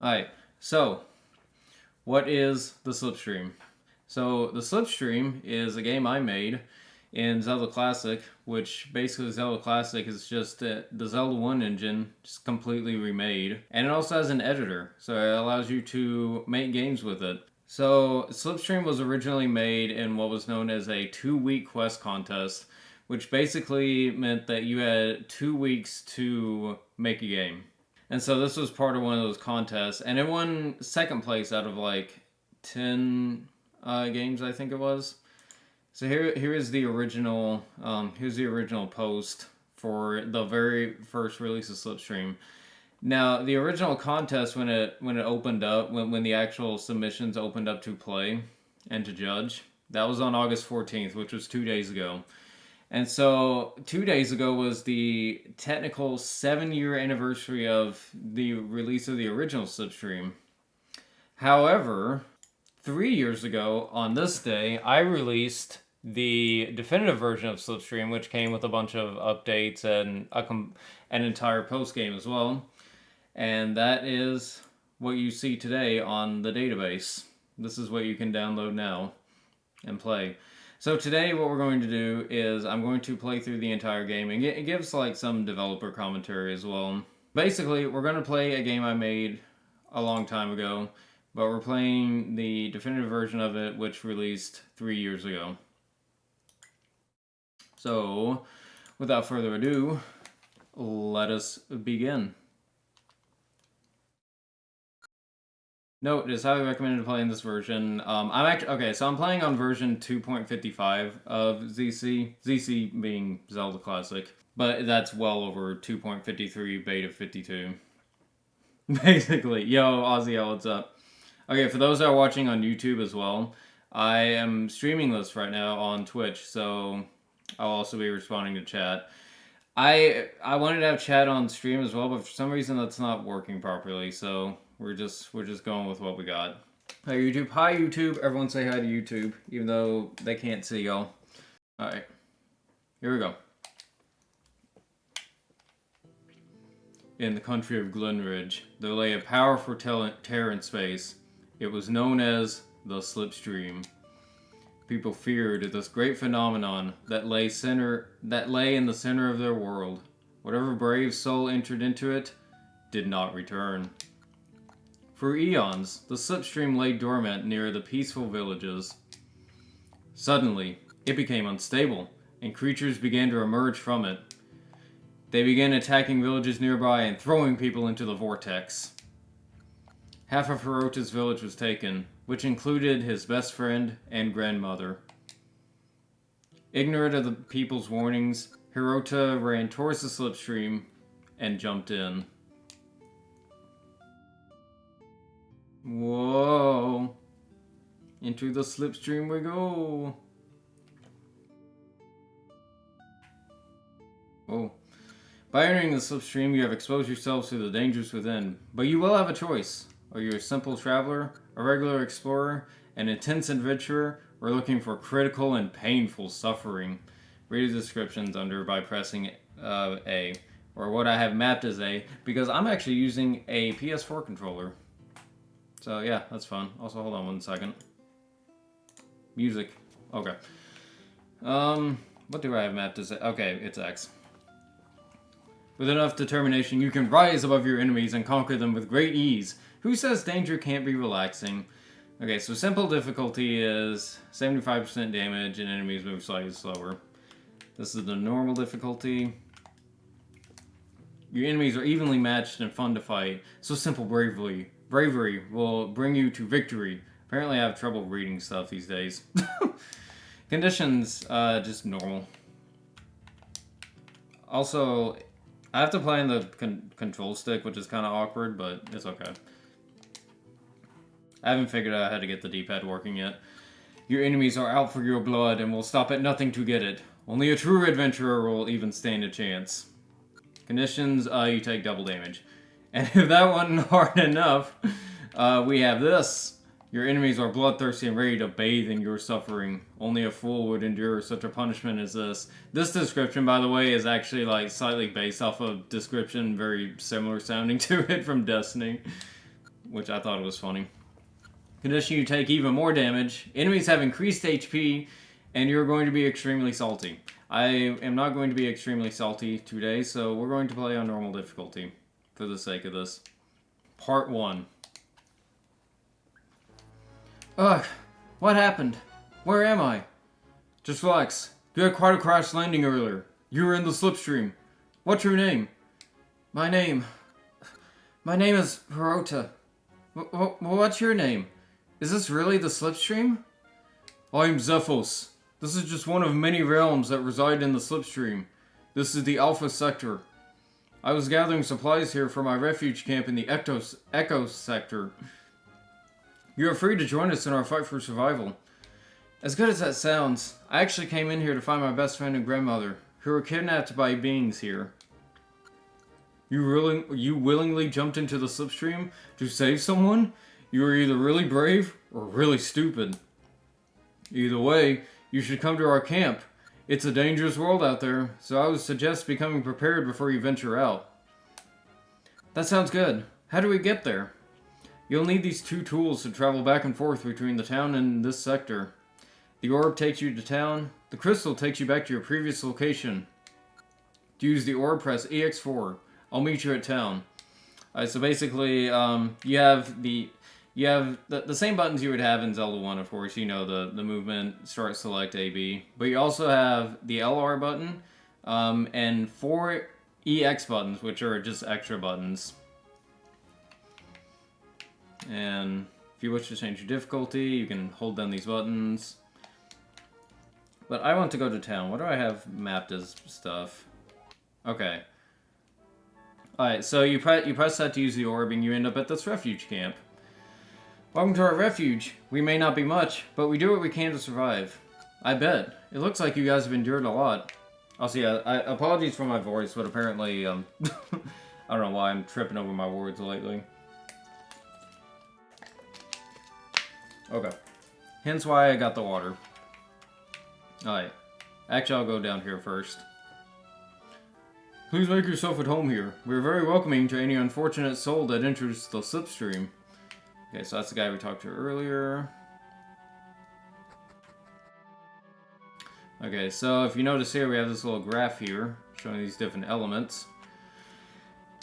Alright, so what is the Slipstream? So the Slipstream is a game I made in Zelda Classic, which basically Zelda Classic is just the Zelda 1 engine, just completely remade. And it also has an editor, so it allows you to make games with it. So Slipstream was originally made in what was known as a 2-week quest contest, which basically meant that you had 2 weeks to make a game. And so this was part of one of those contests, and it won second place out of like 10 games, I think it was. So here is the original. Here's the original post for the very first release of Slipstream. Now, the original contest when it opened up, when the actual submissions opened up to play and to judge, that was on August 14th, which was 2 days ago. And so 2 days ago was the technical 7-year anniversary of the release of the original Slipstream. However, 3 years ago on this day, I released the definitive version of Slipstream, which came with a bunch of updates and an entire post game as well. And that is what you see today on the database. This is what you can download now and play. So today what we're going to do is I'm going to play through the entire game, and it gives like some developer commentary as well. Basically, we're going to play a game I made a long time ago, but we're playing the definitive version of it, which released 3 years ago. So, without further ado, let us begin. Note, it is highly recommended to play in this version. I'm playing on version 2.55 of ZC. ZC being Zelda Classic, but that's well over 2.53 beta 52. Basically, yo, Ozzy, what's up? Okay, for those that are watching on YouTube as well, I am streaming this right now on Twitch, so I'll also be responding to chat. I wanted to have chat on stream as well, but for some reason that's not working properly, so we're just going with what we got. Hi YouTube. Hi YouTube. Everyone say hi to YouTube, even though they can't see y'all. Alright. Here we go. In the country of Glenridge, there lay a powerful tear in space. It was known as the Slipstream. People feared this great phenomenon that lay in the center of their world. Whatever brave soul entered into it did not return. For eons, the Slipstream lay dormant near the peaceful villages. Suddenly, it became unstable, and creatures began to emerge from it. They began attacking villages nearby and throwing people into the vortex. Half of Hirota's village was taken, which included his best friend and grandmother. Ignorant of the people's warnings, Hirota ran towards the Slipstream and jumped in. Whoa! Into the Slipstream we go! Oh. By entering the Slipstream, you have exposed yourselves to the dangers within, but you will have a choice. Are you a simple traveler, a regular explorer, an intense adventurer, or looking for critical and painful suffering? Read the descriptions under by pressing A, or what I have mapped as A, because I'm actually using a PS4 controller. So yeah, that's fun. Also, hold on 1 second. Music. Okay. What do I have mapped as A? Okay, it's X. With enough determination, you can rise above your enemies and conquer them with great ease. Who says danger can't be relaxing? Okay, so simple difficulty is 75% damage and enemies move slightly slower. This is the normal difficulty. Your enemies are evenly matched and fun to fight, so simple bravery will bring you to victory. Apparently I have trouble reading stuff these days. Conditions, just normal. Also, I have to play in the control stick, which is kind of awkward, but it's okay. I haven't figured out how to get the D-pad working yet. Your enemies are out for your blood and will stop at nothing to get it. Only a true adventurer will even stand a chance. Conditions, you take double damage. And if that wasn't hard enough, we have this. Your enemies are bloodthirsty and ready to bathe in your suffering. Only a fool would endure such a punishment as this. This description, by the way, is actually like slightly based off of description very similar sounding to it from Destiny. which I thought was funny. Condition you take even more damage. Enemies have increased HP, and you're going to be extremely salty. I am not going to be extremely salty today, so we're going to play on normal difficulty for the sake of this. Part 1. Ugh, what happened? Where am I? Just relax. You had quite a crash landing earlier. You were in the Slipstream. What's your name? My name is Hirota. What's your name? Is this really the Slipstream? I'm Zephos. This is just one of many realms that reside in the Slipstream. This is the Alpha Sector. I was gathering supplies here for my refuge camp in the Echo Sector. You are free to join us in our fight for survival. As good as that sounds, I actually came in here to find my best friend and grandmother, who were kidnapped by beings here. You willingly jumped into the Slipstream to save someone? You are either really brave or really stupid. Either way, you should come to our camp. It's a dangerous world out there, so I would suggest becoming prepared before you venture out. That sounds good. How do we get there? You'll need these 2 tools to travel back and forth between the town and this sector. The orb takes you to town. The crystal takes you back to your previous location. To use the orb, press EX4. I'll meet you at town. Alright, so basically, you have the same buttons you would have in Zelda 1, of course. You know, the movement, start, select, A, B. But you also have the LR button, and 4 EX buttons, which are just extra buttons. And if you wish to change your difficulty, you can hold down these buttons. But I want to go to town. What do I have mapped as stuff? Okay. Alright, so you press that to use the orb, and you end up at this refuge camp. Welcome to our refuge. We may not be much, but we do what we can to survive. I bet. It looks like you guys have endured a lot. Also, yeah, apologies for my voice, but apparently, I don't know why I'm tripping over my words lately. Okay. Hence why I got the water. Alright. Actually, I'll go down here first. Please make yourself at home here. We are very welcoming to any unfortunate soul that enters the Slipstream. Okay, so that's the guy we talked to earlier. Okay, so if you notice here, we have this little graph here, showing these different elements.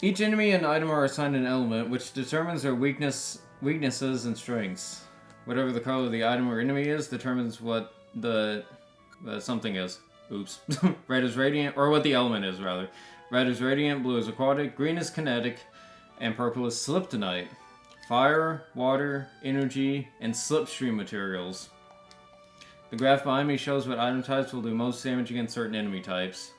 Each enemy and item are assigned an element, which determines their weaknesses and strengths. Whatever the color of the item or enemy is, determines what the something is. Oops. Red is radiant, or what the element is, rather. Red is radiant, blue is aquatic, green is kinetic, and purple is sliptonite. Fire, water, energy, and slipstream materials. The graph behind me shows what item types will do most damage against certain enemy types.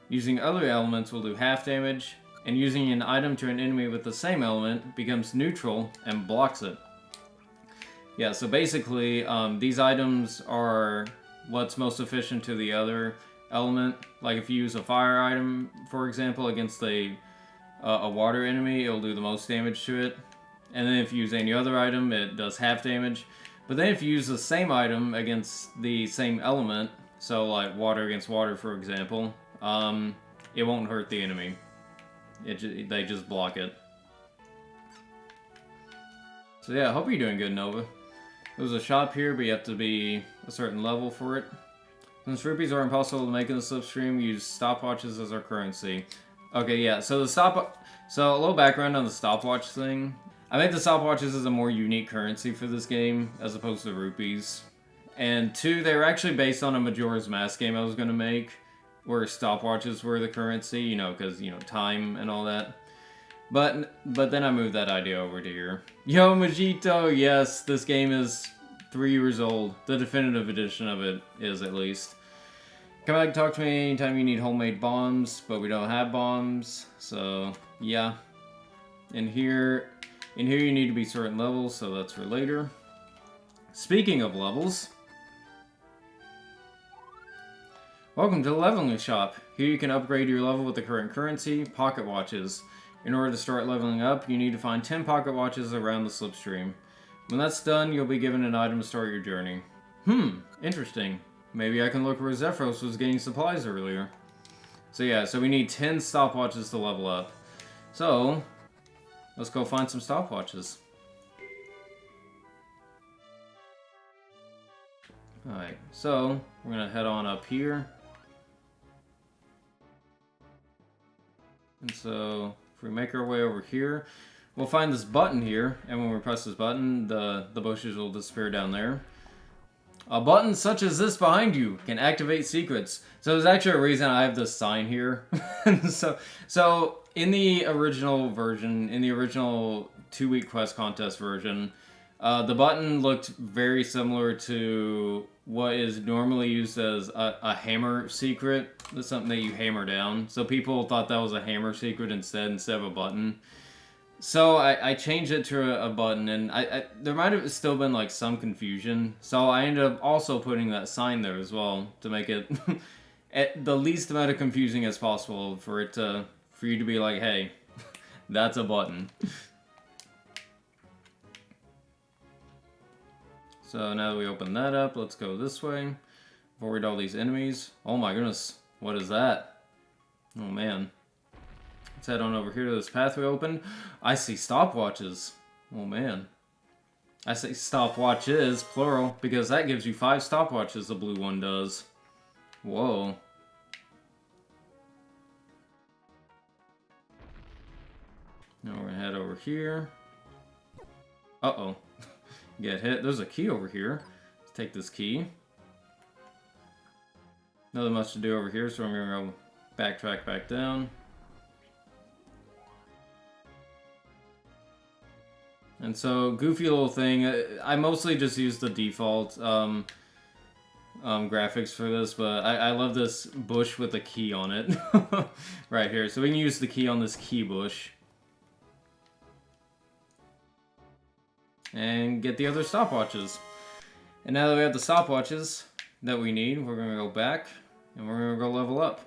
Using other elements will do half damage, and using an item to an enemy with the same element becomes neutral and blocks it. Yeah, so basically, these items are what's most efficient to the other element. Like if you use a fire item, for example, against a water enemy, it'll do the most damage to it. And then if you use any other item, it does half damage. But then if you use the same item against the same element, so like water against water, for example, it won't hurt the enemy. They just block it. So yeah, I hope you're doing good, Nova. There's a shop here, but you have to be a certain level for it. Since rupees are impossible to make in the Slipstream, we use stopwatches as our currency. Okay, yeah, so so a little background on the stopwatch thing. I made the stopwatches as a more unique currency for this game, as opposed to rupees. And 2, they were actually based on a Majora's Mask game I was going to make, where stopwatches were the currency, you know, because, you know, time and all that. But then I moved that idea over to here. Yo, Majito, yes, this game is 3 years old. The definitive edition of it is, at least. Come back and talk to me anytime you need homemade bombs, but we don't have bombs, so yeah. In here you need to be certain levels, so that's for later. Speaking of levels, welcome to the leveling shop. Here you can upgrade your level with the current currency, pocket watches. In order to start leveling up, you need to find 10 pocket watches around the Slipstream. When that's done, you'll be given an item to start your journey. Interesting. Maybe I can look where Zephyros was getting supplies earlier. So yeah, so we need 10 stopwatches to level up. So, let's go find some stopwatches. Alright, so we're gonna head on up here. And so if we make our way over here, we'll find this button here, and when we press this button, the bushes will disappear down there. A button such as this behind you can activate secrets. So there's actually a reason I have this sign here. so in the original version, in the original 2-week quest contest version, the button looked very similar to what is normally used as a hammer secret. That's something that you hammer down. So people thought that was a hammer secret instead of a button. So I changed it to a button, and there might have still been like some confusion. So I ended up also putting that sign there as well to make it at the least amount of confusing as possible for you to be like, hey, that's a button. So now that we open that up, let's go this way. Avoid all these enemies. Oh my goodness, what is that? Oh man. Let's head on over here to this path we opened. I see stopwatches. Oh man. I say stopwatches, plural, because that gives you 5 stopwatches, the blue one does. Whoa. Now we're gonna head over here. Uh-oh. Get hit. There's a key over here. Let's take this key. Nothing much to do over here, so I'm gonna go backtrack back down. And so, goofy little thing. I mostly just use the default graphics for this, but I love this bush with a key on it. Right here. So we can use the key on this key bush. And get the other stopwatches. And now that we have the stopwatches that we need, we're going to go back and we're going to go level up.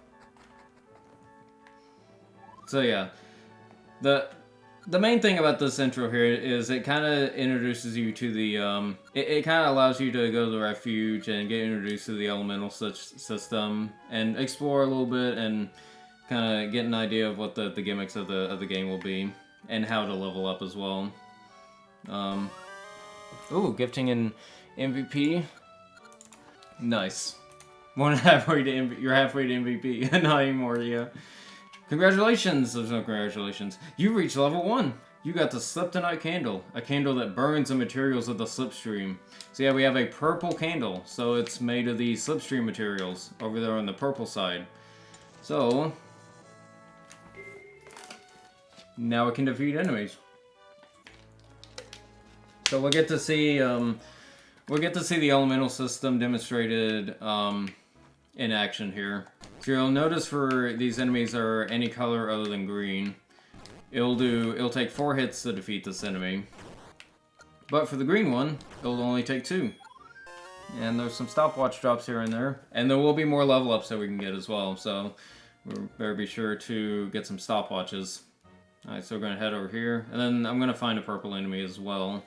So yeah, the main thing about this intro here is it kind of introduces you to the, it kind of allows you to go to the refuge and get introduced to the elemental system and explore a little bit and kind of get an idea of what the gimmicks of the game will be and how to level up as well. Ooh, gifting an MVP. Nice. You're halfway to MVP. Not anymore, yeah. Congratulations! There's no congratulations. You reached level 1. You got the Sliptonite candle. A candle that burns the materials of the Slipstream. So yeah, we have a purple candle. So it's made of the Slipstream materials over there on the purple side. So now we can defeat enemies. So we'll get to see the elemental system demonstrated in action here. So you'll notice for these enemies that are any color other than green, it'll take 4 hits to defeat this enemy. But for the green one, it'll only take 2. And there's some stopwatch drops here and there. And there will be more level ups that we can get as well, so we better be sure to get some stopwatches. Alright, so we're gonna head over here, and then I'm gonna find a purple enemy as well.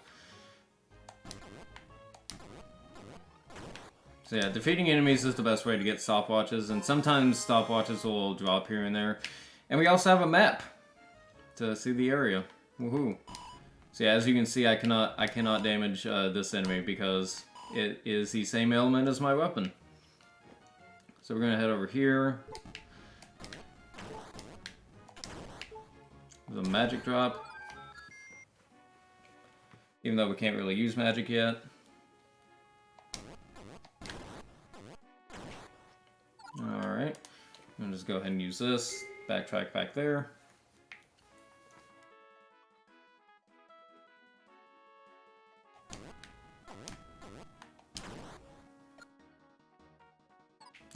So yeah, defeating enemies is the best way to get stopwatches, and sometimes stopwatches will drop here and there. And we also have a map to see the area. Woohoo! So yeah, as you can see, I cannot damage this enemy because it is the same element as my weapon. So we're gonna head over here. There's a magic drop, even though we can't really use magic yet. Alright, I'm gonna just go ahead and use this, backtrack back there.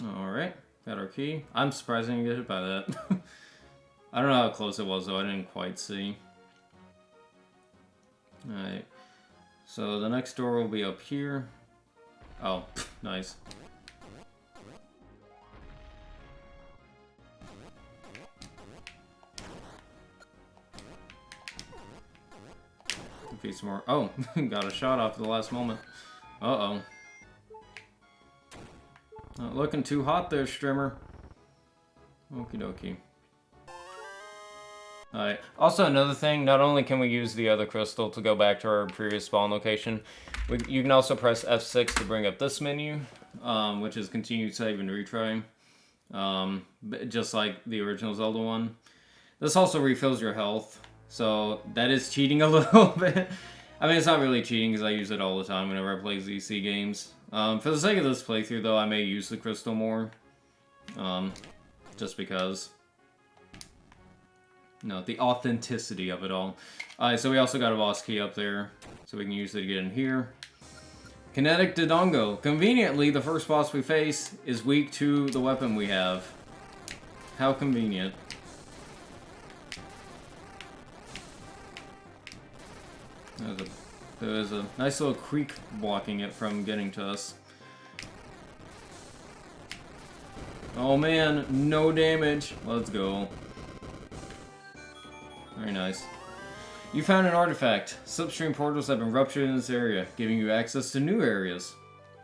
Alright, got our key. I'm surprised I didn't get hit by that. I don't know how close it was though, I didn't quite see. Alright, so the next door will be up here. Oh, nice. Defeat some more. Oh, got a shot off at the last moment. Uh-oh. Not looking too hot there, Strimmer. Okie dokie. Alright. Also, another thing, not only can we use the other crystal to go back to our previous spawn location, you can also press F6 to bring up this menu, which is continue, save, and retry. Just like the original Zelda one. This also refills your health, so that is cheating a little bit. I mean, it's not really cheating because I use it all the time whenever I play ZC games. For the sake of this playthrough, though, I may use the crystal more. Just because. No, the authenticity of it all. Alright, so we also got a boss key up there, so we can use it to get in here. Kinetic Dodongo. Conveniently, the first boss we face is weak to the weapon we have. How convenient. There's a nice little creek blocking it from getting to us. Oh man, no damage. Let's go. Very nice. You found an artifact. Slipstream portals have been ruptured in this area, giving you access to new areas.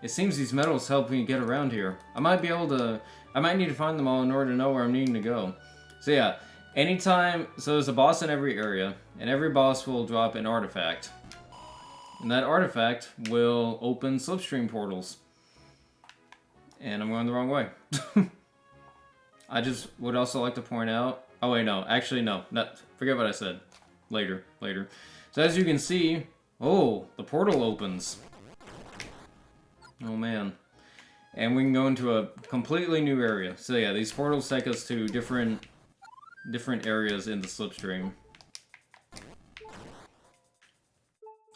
It seems these metals help me get around here. I might need to find them all in order to know where I'm needing to go. So yeah, so there's a boss in every area, and every boss will drop an artifact. And that artifact will open Slipstream portals. And I'm going the wrong way. I just would also like to point out... Oh wait, no. Actually, no. Forget what I said. Later. So as you can see... Oh, the portal opens. Oh man. And we can go into a completely new area. So yeah, these portals take us to different areas in the Slipstream.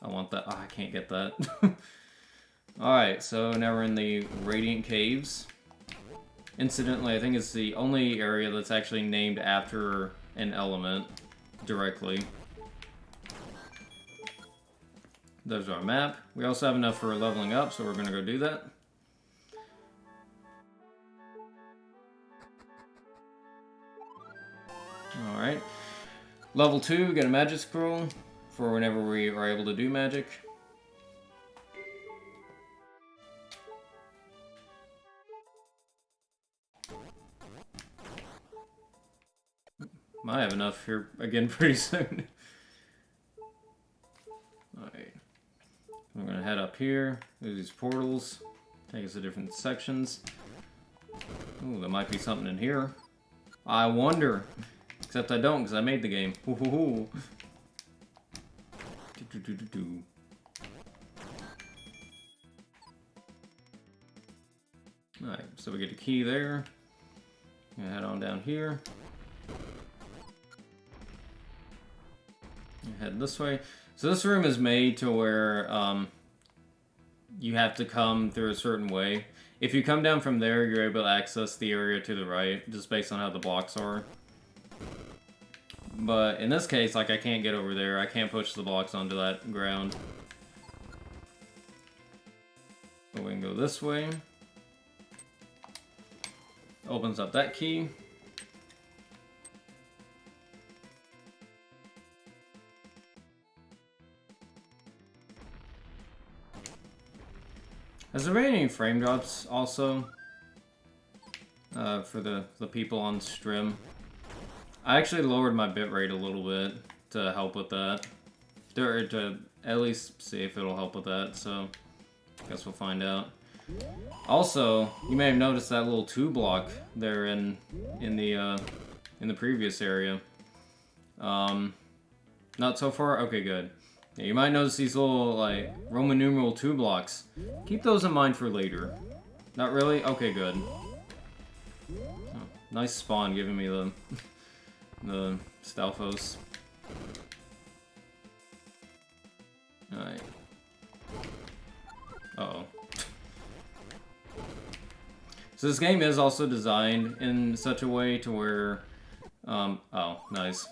I want that. Oh, I can't get that. Alright, so now we're in the Radiant Caves. Incidentally, I think it's the only area that's actually named after an element directly. There's our map. We also have enough for leveling up, so we're going to go do that. Alright. Level 2, get a magic scroll for whenever we are able to do magic. Might have enough here again pretty soon. Alright. We're gonna head up here. There's these portals. Take us to different sections. Ooh, there might be something in here. I wonder. Except I don't, because I made the game. Ooh. Alright, so we get a key there. Gonna head on down here. Head this way. So this room is made to where you have to come through a certain way. If you come down from there, you're able to access the area to the right, just based on how the blocks are. But in this case, like, I can't get over there. I can't push the blocks onto that ground. So we can go this way. Opens up that key. Has there been any frame drops also for the people on stream? I actually lowered my bitrate a little bit to help with that. Or to at least see if it'll help with that, so I guess we'll find out. Also, you may have noticed that little 2 block there in the previous area. Not so far? Okay, good. Yeah, you might notice these little, like, Roman numeral 2 blocks. Keep those in mind for later. Not really? Okay, good. Oh, nice spawn giving me the Stalfos. Alright. Uh-oh. So this game is also designed in such a way to where... oh, nice.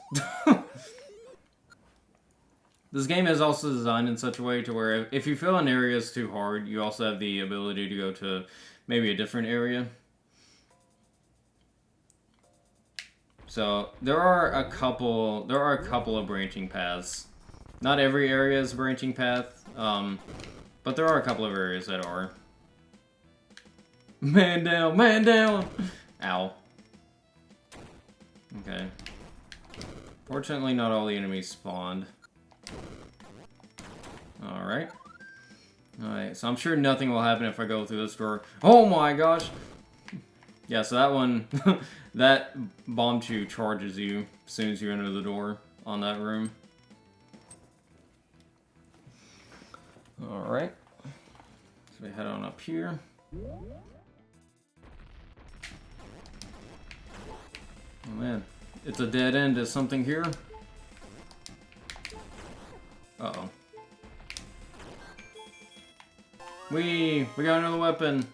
This game is also designed in such a way to where if you feel an area is too hard, you also have the ability to go to maybe a different area. So there are a couple of branching paths. Not every area is a branching path, but there are a couple of areas that are. Man down, man down! Ow. Okay. Fortunately, not all the enemies spawned. Alright. Alright, so I'm sure nothing will happen if I go through this door. Oh my gosh! Yeah, so that one, that bomb chew charges you as soon as you enter the door on that room. Alright. So we head on up here. Oh man, it's a dead end. Is something here? Uh-oh. We got another weapon.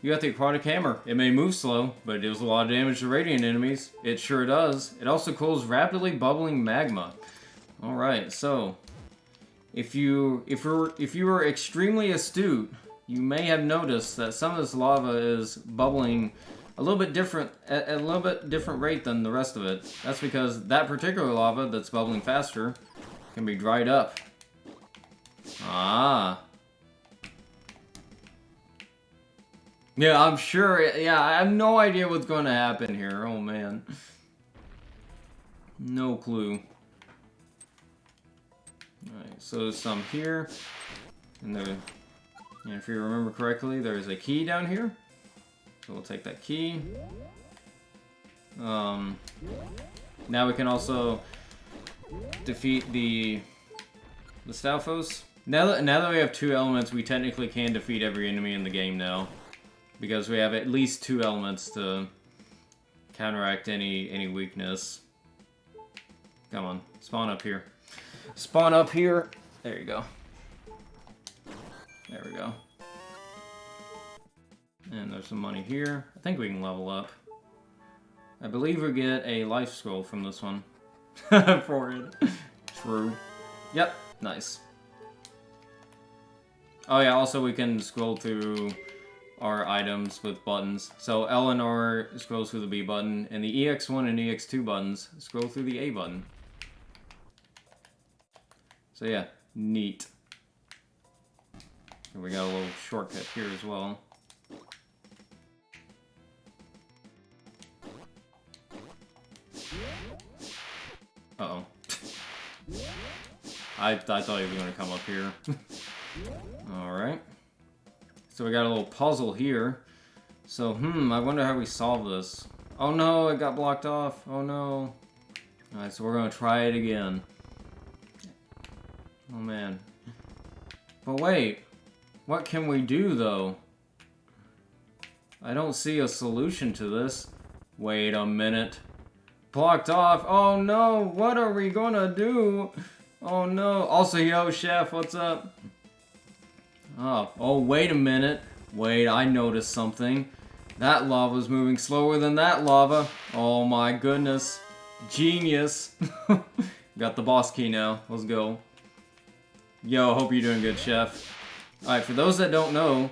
You got the aquatic hammer. It may move slow, but it deals a lot of damage to radiant enemies. It sure does. It also cools rapidly bubbling magma. Alright, so if you were extremely astute, you may have noticed that some of this lava is bubbling a little bit different, at a little bit different rate than the rest of it. That's because that particular lava that's bubbling faster can be dried up. Ah. Yeah, I'm sure. Yeah, I have no idea what's going to happen here. Oh, man. No clue. Alright, so there's some here. And if you remember correctly, there's a key down here. So we'll take that key. Now we can also defeat the Stalfos. Now that we have 2 elements, we technically can defeat every enemy in the game now. Because we have at least 2 elements to counteract any weakness. Come on, spawn up here. Spawn up here. There you go. There we go. And there's some money here. I think we can level up. I believe we get a life scroll from this one. For it. True. Yep, nice. Oh yeah, also we can scroll through our items with buttons. So L and R scrolls through the B button, and the EX1 and EX2 buttons scroll through the A button. So yeah, neat. And we got a little shortcut here as well. Uh-oh. I thought he was going to come up here. Alright. So we got a little puzzle here. So, I wonder how we solve this. Oh no, it got blocked off. Oh no. Alright, so we're going to try it again. Oh man. But wait. What can we do though? I don't see a solution to this. Wait a minute. Blocked off. Oh no, what are we gonna do? Oh no. Also, yo, chef, what's up? Oh, wait a minute. Wait, I noticed something. That lava's moving slower than that lava. Oh my goodness. Genius. Got the boss key now. Let's go. Yo, hope you're doing good, chef. Alright, for those that don't know,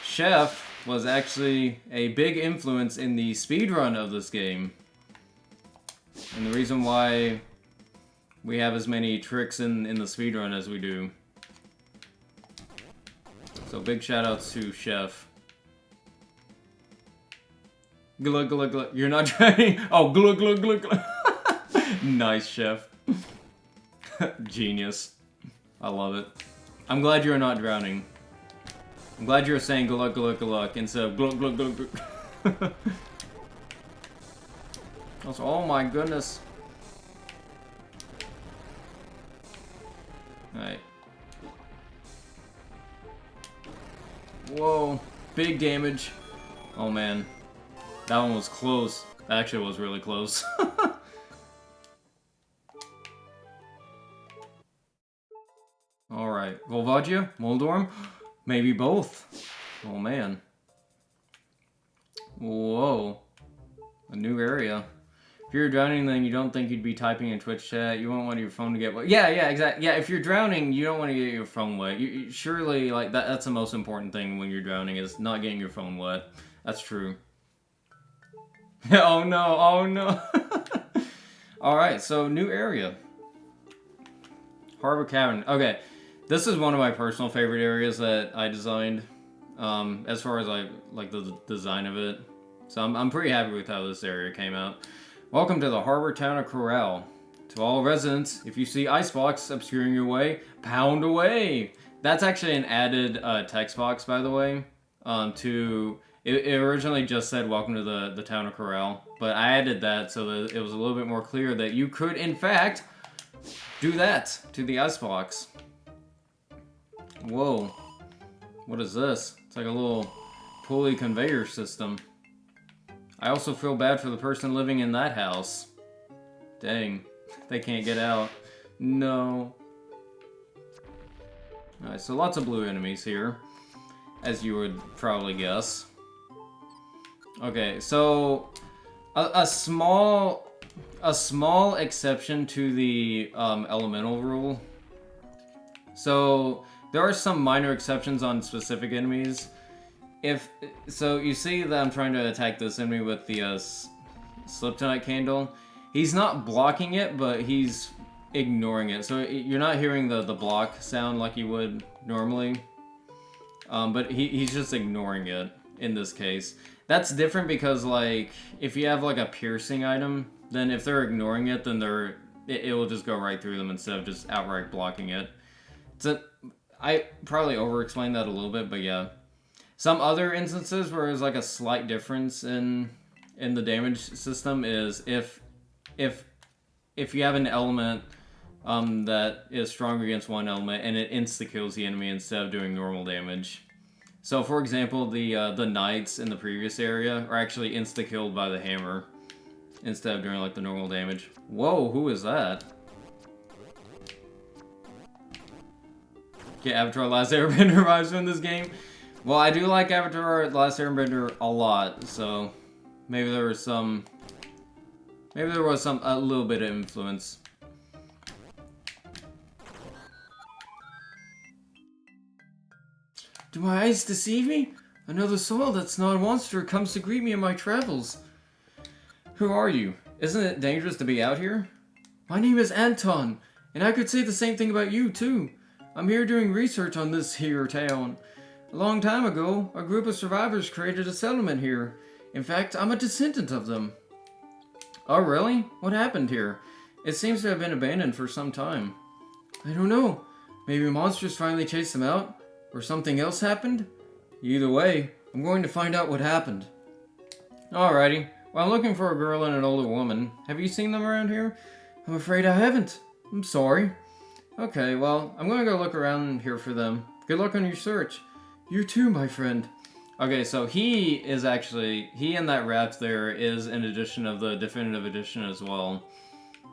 Chef was actually a big influence in the speedrun of this game. And the reason why we have as many tricks in the speedrun as we do. So big shoutouts to Chef. Glug glug glug. You're not trying. Oh, glug glug glug glug. Nice, Chef. Genius. I love it. I'm glad you're not drowning. I'm glad you're saying glug glug glug instead of glug glug glug glug. Oh my goodness. Alright. Whoa. Big damage. Oh man. That one was close. That actually was really close. Alright. Volvagia? Moldorm? Maybe both. Oh man. Whoa. A new area. If you're drowning, then you don't think you'd be typing in Twitch chat. You won't want your phone to get wet. Yeah, exactly. Yeah, if you're drowning, you don't want to get your phone wet. You surely, like, that's the most important thing when you're drowning, is not getting your phone wet. That's true. Oh no, oh no. Alright, so new area. Harbor Cavern. Okay, this is one of my personal favorite areas that I designed. As far as, like the design of it. So I'm pretty happy with how this area came out. Welcome to the harbor town of Corral. To all residents, if you see ice blocks obscuring your way, pound away. That's actually an added text box, by the way. It originally just said welcome to the town of Corral, but I added that so that it was a little bit more clear that you could, in fact, do that to the ice blocks. Whoa. What is this? It's like a little pulley conveyor system. I also feel bad for the person living in that house. Dang. They can't get out. No. Alright, so lots of blue enemies here, as you would probably guess. Okay, so a small exception to the elemental rule. So there are some minor exceptions on specific enemies. So you see that I'm trying to attack this enemy with the Slipstream candle. He's not blocking it, but he's ignoring it. So you're not hearing the block sound like you would normally. But he's just ignoring it in this case. That's different because, like, if you have like a piercing item, then if they're ignoring it, then it will just go right through them instead of just outright blocking it. So I probably over-explained that a little bit, but yeah. Some other instances where there's like a slight difference in the damage system is if you have an element that is stronger against one element and it insta-kills the enemy instead of doing normal damage. So for example, the knights in the previous area are actually insta-killed by the hammer instead of doing like the normal damage. Whoa, who is that? Okay, Avatar: Last Airbender vibes in this game. Well, I do like Avatar: Last Airbender a lot, so maybe there was a little bit of influence. Do my eyes deceive me? Another soul that's not a monster comes to greet me in my travels. Who are you? Isn't it dangerous to be out here? My name is Anton, and I could say the same thing about you, too. I'm here doing research on this here town. A long time ago, a group of survivors created a settlement here. In fact, I'm a descendant of them. Oh, really? What happened here? It seems to have been abandoned for some time. I don't know. Maybe monsters finally chased them out? Or something else happened? Either way, I'm going to find out what happened. Alrighty. Well, I'm looking for a girl and an older woman. Have you seen them around here? I'm afraid I haven't. I'm sorry. Okay, well, I'm going to go look around here for them. Good luck on your search. You too, my friend. Okay, so he and that rap there is an edition of the definitive edition as well.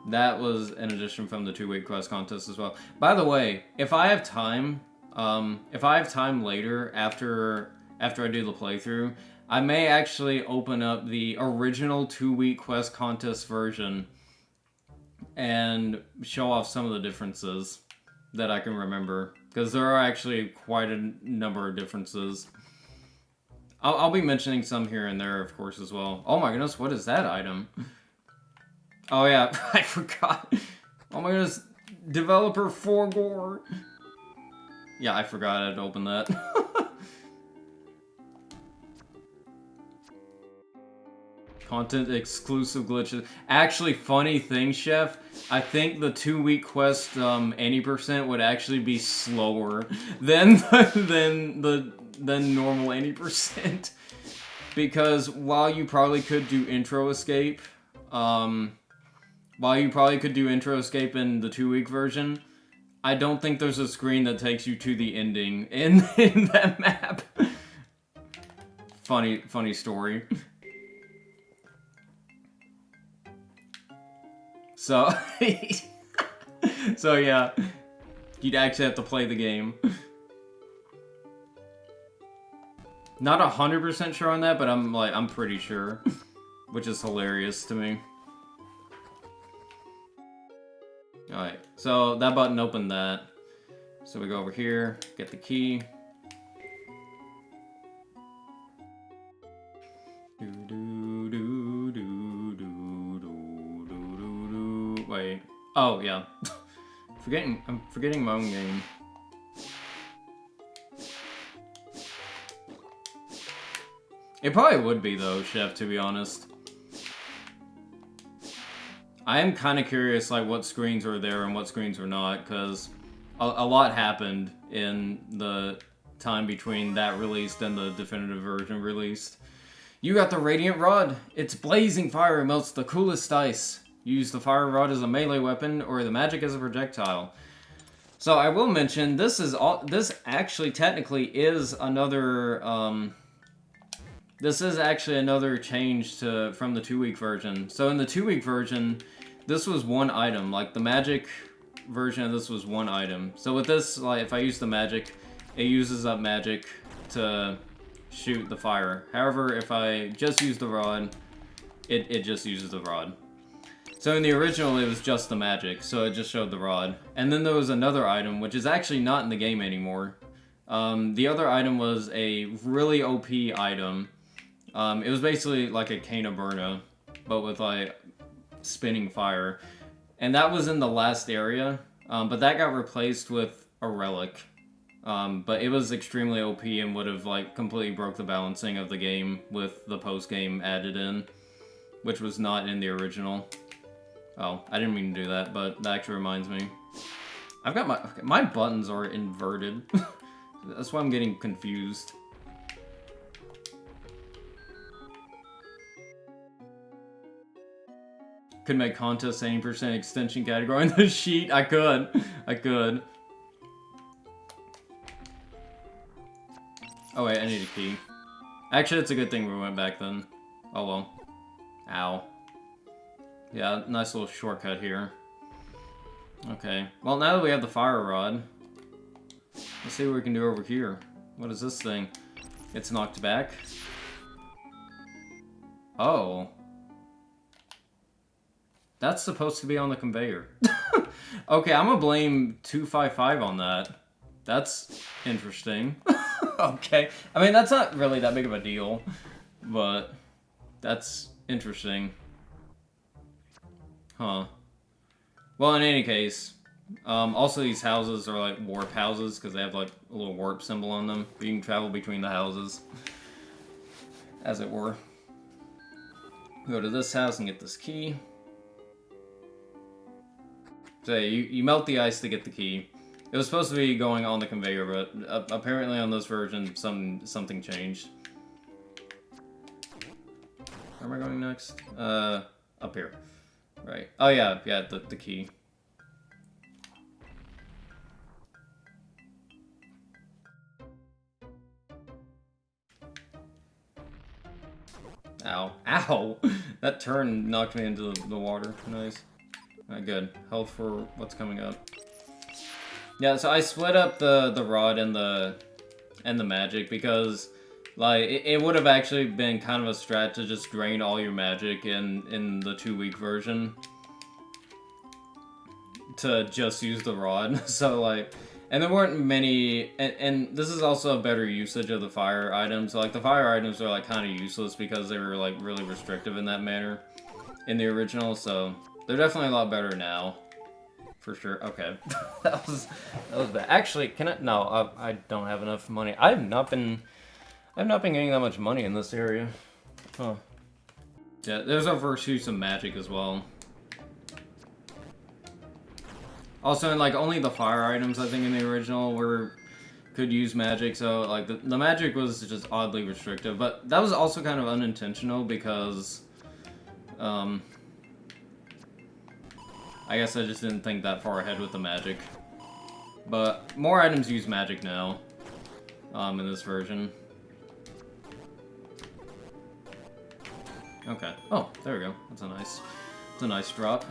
That was an edition from the 2-week quest contest as well. By the way, if I have time later after I do the playthrough, I may actually open up the original 2-week quest contest version and show off some of the differences that I can remember, because there are actually quite a number of differences. I'll be mentioning some here and there, of course, as well. Oh my goodness, what is that item? Oh yeah, I forgot. Oh my goodness, developer Forgore. Yeah, I forgot I'd open that. Content exclusive glitches. Actually, funny thing, Chef, I think the 2-week quest any percent would actually be slower than normal any percent. Because while you probably could do intro escape, in the 2-week version, I don't think there's a screen that takes you to the ending in that map. Funny story. So, so yeah, you'd actually have to play the game. Not 100% sure on that, but I'm pretty sure, which is hilarious to me. Alright, so that button opened that. So we go over here, get the key. Wait. Oh, yeah. I'm forgetting my own game. It probably would be, though, Chef, to be honest. I am kind of curious, like, what screens were there and what screens were not, because a lot happened in the time between that released and the definitive version released. You got the Radiant Rod. It's blazing fire and melts the coolest ice. Use the fire rod as a melee weapon or the magic as a projectile. So I will mention this is all. This actually technically is another. This is actually another change from the 2-week version. So in the 2-week version, this was one item. Like the magic version of this was one item. So with this, like if I use the magic, it uses up magic to shoot the fire. However, if I just use the rod, it just uses the rod. So in the original, it was just the magic, so it just showed the rod. And then there was another item, which is actually not in the game anymore. The other item was a really OP item. It was basically like a Cane of Burna, but with like spinning fire. And that was in the last area, but that got replaced with a relic. But it was extremely OP and would have like completely broke the balancing of the game with the post-game added in, which was not in the original. Oh, I didn't mean to do that, but that actually reminds me. I've got my buttons are inverted. That's why I'm getting confused. Could make contest 80% extension category in the sheet. I could. Oh wait, I need a key. Actually, it's a good thing we went back then. Oh well. Ow. Yeah, nice little shortcut here. Okay. Well, now that we have the fire rod, let's see what we can do over here. What is this thing? It's knocked back. Oh. That's supposed to be on the conveyor. Okay, I'm gonna blame 255 on that. That's interesting. Okay. I mean, that's not really that big of a deal, but that's interesting. Huh. Well, in any case, also these houses are like warp houses because they have like a little warp symbol on them. But you can travel between the houses, as it were. Go to this house and get this key. So you melt the ice to get the key. It was supposed to be going on the conveyor, but apparently on this version something changed. Where am I going next? Up here. Right. Oh yeah, the key. Ow. Ow! That turn knocked me into the water. Nice. Alright, good. Health for what's coming up. Yeah, so I split up the rod and the magic because like it would have actually been kind of a strat to just drain all your magic in the 2-week version to just use the rod. So like, and there weren't many, and this is also a better usage of the fire items. So, like the fire items are like kind of useless because they were like really restrictive in that manner in the original. So they're definitely a lot better now. For sure. Okay. that was bad. Actually, can I? No, I don't have enough money. I've not been getting that much money in this area. Huh. Yeah, there's our first use of magic as well. Also, in like only the fire items, I think in the original could use magic. So like the magic was just oddly restrictive, but that was also kind of unintentional because, I guess I just didn't think that far ahead with the magic. But more items use magic now, in this version. Okay. Oh, there we go. That's a nice drop.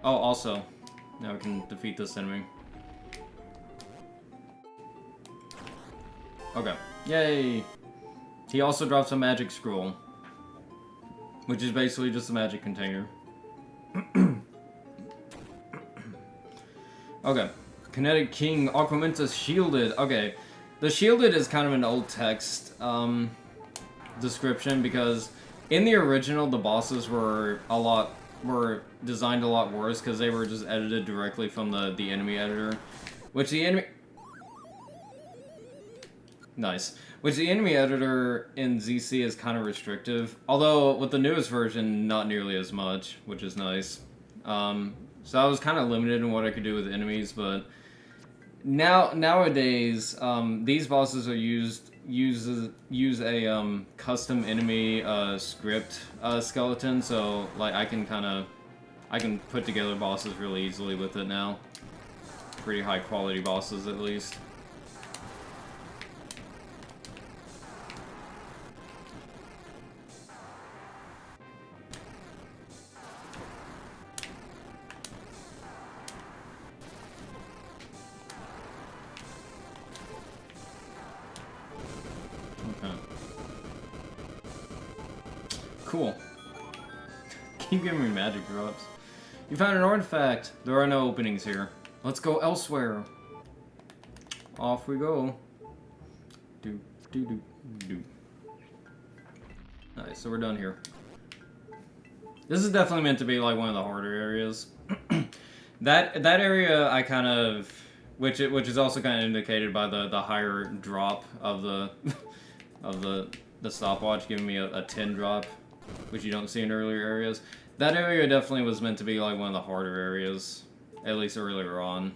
Oh, also, now we can defeat this enemy. Okay. Yay! He also drops a magic scroll, which is basically just a magic container. Okay. Kinetic King Aquamentus Shielded. Okay. The Shielded is kind of an old text description because in the original the bosses were designed a lot worse because they were just edited directly from the enemy editor, which the enemy Nice. Which the enemy editor in ZC is kind of restrictive, although with the newest version, not nearly as much, which is nice. So I was kind of limited in what I could do with enemies, but nowadays these bosses are use a custom enemy script skeleton, so like I can put together bosses really easily with it now. Pretty high quality bosses at least. Okay. Cool. Keep giving me magic drops. You found an artifact. There are no openings here. Let's go elsewhere. Off we go. Do, do, do, do. Nice, so we're done here. This is definitely meant to be like one of the harder areas. that area I kind of, which is also kind of indicated by the higher drop of the of the stopwatch, giving me a 10 drop, which you don't see in earlier areas. That area definitely was meant to be like one of the harder areas, at least earlier on.